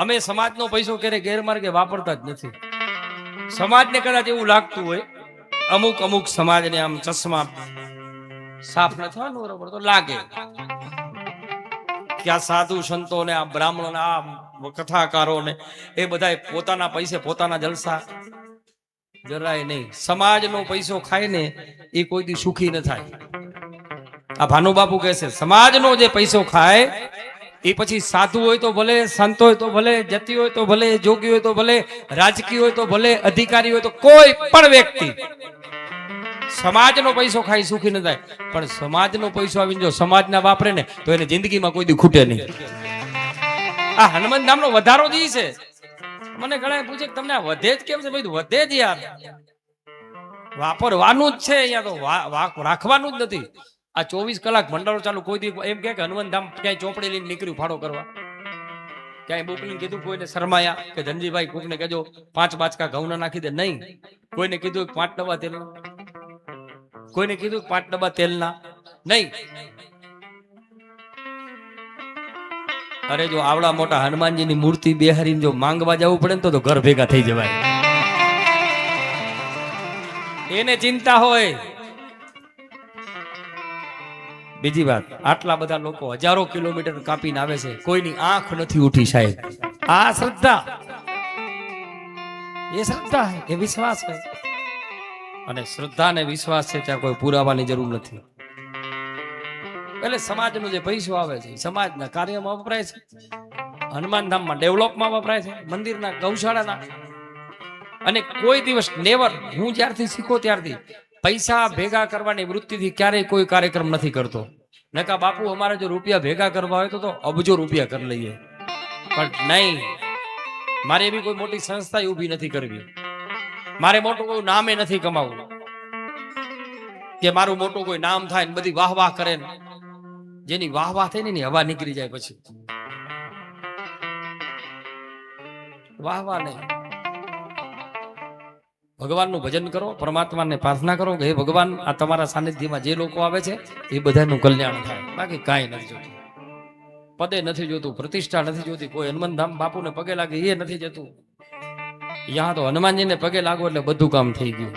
અમે સમાજનો પૈસો ક્યારે ગેરમાર્ગે વાપરતા જ નથી. સમાજને કદાચ એવું લાગતું હોય, અમુક અમુક સમાજને આમ ચશ્મા સાફ ન થવાનું બરોબર તો લાગે કે આ સાધુ સંતો ને આ બ્રાહ્મણો ને આ કથાકારો ને એ બધા પોતાના પૈસે પોતાના જલસા. જરાય નહીં. સમાજનો પૈસો ખાય ને એ કોઈ દી સુખી ન થાય. આ ભાનુબાપુ કહે છે સમાજનો જે પૈસો ખાય એ પછી સાધુ હોય તો ભલે, સંત હોય તો ભલે, જતી હોય તો ભલે, જોગી હોય તો ભલે, રાજકીય હોય તો ભલે, અધિકારી હોય તો કોઈ પણ વ્યક્તિ સમાજનો પૈસો ખાઈ સુખી ન થાય. પણ સમાજનો પૈસો આવીને જો સમાજના વાપરે ને તો એને જિંદગીમાં કોઈ દી ખૂટે નહીં. આ હનુમાન નામનો વધારો જી છે. મને ઘણા પૂછે કે તમને આ વધે જ કેમ છે? ભાઈ વધે જ યાર, વાપરવાનું જ છે. અહીંયા તો રાખવાનું જ નથી. આ 24 કલાક ભંડારો ચાલુ. કોઈ દી એમ કે હનુમાન ધામ ક્યાંય ચોપડી લઈને નીકળ્યું ફાળો કરવા, ક્યાંય બુકલીને કીધું કોઈને શરમાયા કે ધનજીભાઈ કોકને કહેજો 5 બાચકા ઘઉં ના નાખી દે? નહીં. કોઈને કીધું 5 ડબ્બા તેલ, કોઈને કીધું 5 ડબ્બા તેલના? નહીં. અરે જો આવડા મોટા હનુમાનજીની મૂર્તિ બેહારીને જો માંગવા જવું પડે ને તો ઘર ભેગા થઈ જવાય. એને ચિંતા હોય. બીજી વાત, આટલા બધા લોકો હજારો કિલોમીટર કાપીને આવે છે, કોઈની આંખ નથી ઉઠી સાહેબ. આ શ્રદ્ધા, એ શ્રદ્ધા એ વિશ્વાસ છે. અને શ્રદ્ધા ને વિશ્વાસ છે ત્યાં કોઈ પુરાવાની જરૂર નથી. એટલે સમાજનો જે પૈસો આવે છે સમાજના કાર્યમાં વપરાય છે, હનુમાન ધામમાં ડેવલપમાં વપરાય છે, મંદિરના, ગૌશાળાના. અને કોઈ દિવસ નેવર, હું જ્યારથી શીખો ત્યારથી પૈસા ભેગા કરવાની વૃત્તિથી ક્યારેય કોઈ કાર્યક્રમ નથી કરતો. નકા બાપુ અમારે જો રૂપિયા ભેગા કરવા હોય તો અબજો રૂપિયા કરી લઈએ. પણ નહીં, મારે એવી કોઈ મોટી સંસ્થા ઊભી નથી કરવી. મારે મોટું કોઈ નામે નથી કમાવું કે મારું મોટું કોઈ નામ થાય ને બધી વાહ વાહ કરે. જેની વાહ વાહ થઈ ને હવા નીકળી જાય પછી વાહ વાહ નહીં. ભગવાનનું ભજન કરો, પરમાત્માને પ્રાર્થના કરો કે હે ભગવાન, આ તમારા સાનિધ્યમાં જે લોકો આવે છે એ બધાનું કલ્યાણ થાય. બાકી કાંઈ નથી જોતું. પદે નથી જોતું, પ્રતિષ્ઠા નથી જોતી. કોઈ હનુમાન ધામ બાપુને પગે લાગે એ નથી જતું. યા તો હનુમાનજીને પગે લાગો એટલે બધું કામ થઈ ગયું.